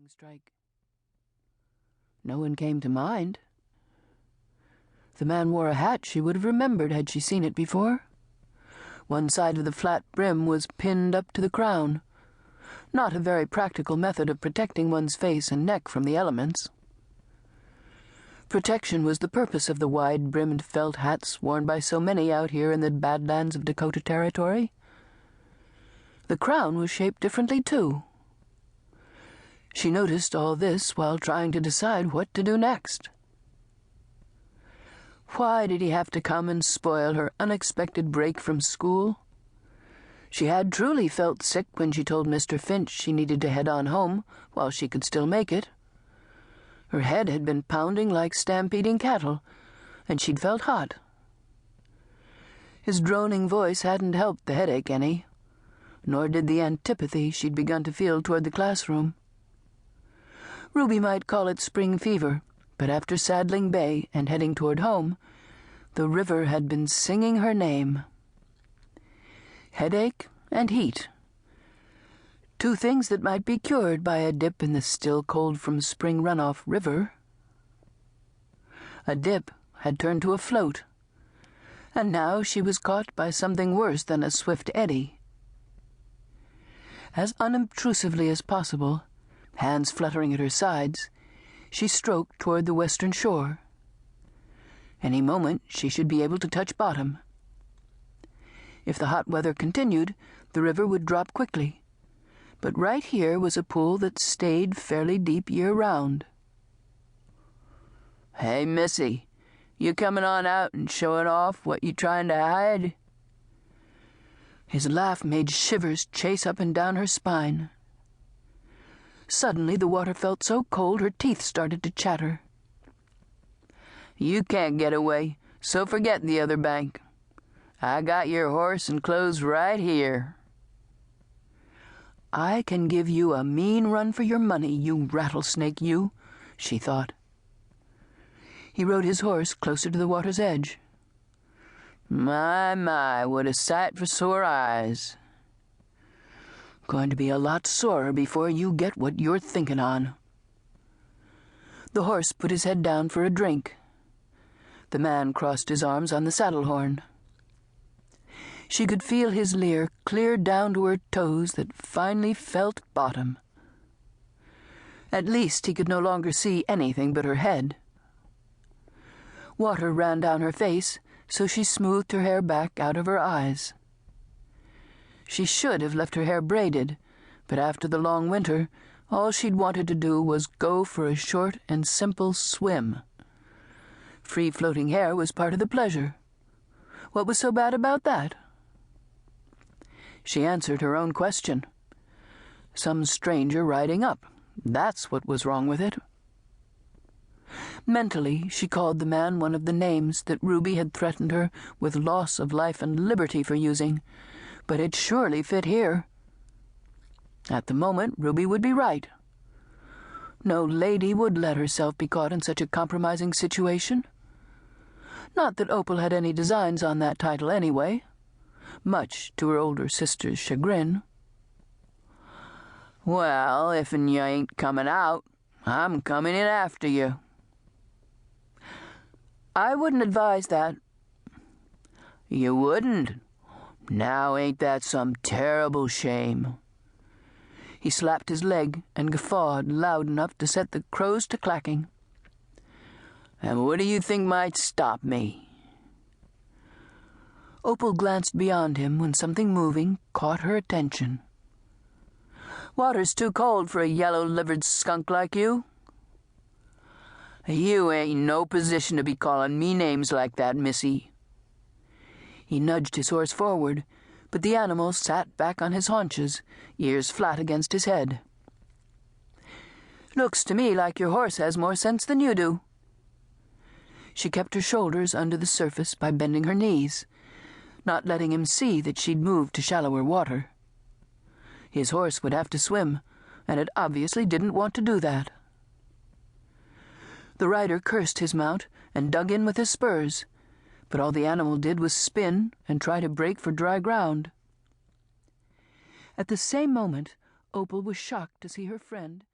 lightning strike. No one came to mind. The man wore a hat she would have remembered had she seen it before. One side of the flat brim was pinned up to the crown. Not a very practical method of protecting one's face and neck from the elements. Protection was the purpose of the wide-brimmed felt hats worn by so many out here in the Badlands of Dakotah Territory. The crown was shaped differently, too. She noticed all this while trying to decide what to do next. Why did he have to come and spoil her unexpected break from school? She had truly felt sick when she told Mr. Finch she needed to head on home while she could still make it. Her head had been pounding like stampeding cattle, and she'd felt hot. His droning voice hadn't helped the headache any, nor did the antipathy she'd begun to feel toward the classroom. Ruby might call it spring fever, but after Sadling Bay and heading toward home, the river had been singing her name. Headache and heat. Two things that might be cured by a dip in the still cold from spring runoff river. A dip had turned to a float, and now she was caught by something worse than a swift eddy. As unobtrusively as possible, hands fluttering at her sides, she stroked toward the western shore. Any moment she should be able to touch bottom. If the hot weather continued, the river would drop quickly. But right here was a pool that stayed fairly deep year-round. "Hey, Missy, you coming on out and showing off what you trying to hide?" His laugh made shivers chase up and down her spine. Suddenly the water felt so cold her teeth started to chatter. "You can't get away, so forget the other bank. I got your horse and clothes right here." "I can give you a mean run for your money, you rattlesnake, you," she thought. He rode his horse closer to the water's edge. My, what a sight for sore eyes. Going to be a lot sorer before you get what you're thinking on. The horse put his head down for a drink. The man crossed his arms on the saddle horn. She could feel his leer clear down to her toes that finally felt bottom. At least he could no longer see anything but her head. Water ran down her face, so she smoothed her hair back out of her eyes. She should have left her hair braided, but after the long winter, all she'd wanted to do was go for a short and simple swim. Free-floating hair was part of the pleasure. What was so bad about that? She answered her own question. Some stranger riding up. That's what was wrong with it. Mentally, she called the man one of the names that Ruby had threatened her with loss of life and liberty for using, but it surely fit here. At the moment, Ruby would be right. No lady would let herself be caught in such a compromising situation. Not that Opal had any designs on that title anyway, much to her older sister's chagrin. "Well, if'n you ain't coming out, I'm coming in after you." "I wouldn't advise that." "You wouldn't? Now ain't that some terrible shame?" He slapped his leg and guffawed loud enough to set the crows to clacking. "And what do you think might stop me?" Opal glanced beyond him when something moving caught her attention. "Water's too cold for a yellow-livered skunk like you." "You ain't in no position to be calling me names like that, Missy." He nudged his horse forward, but the animal sat back on his haunches, ears flat against his head. "Looks to me like your horse has more sense than you do." She kept her shoulders under the surface by bending her knees, not letting him see that she'd moved to shallower water. His horse would have to swim, and it obviously didn't want to do that. The rider cursed his mount and dug in with his spurs, but all the animal did was spin and try to break for dry ground. At the same moment, Opal was shocked to see her friend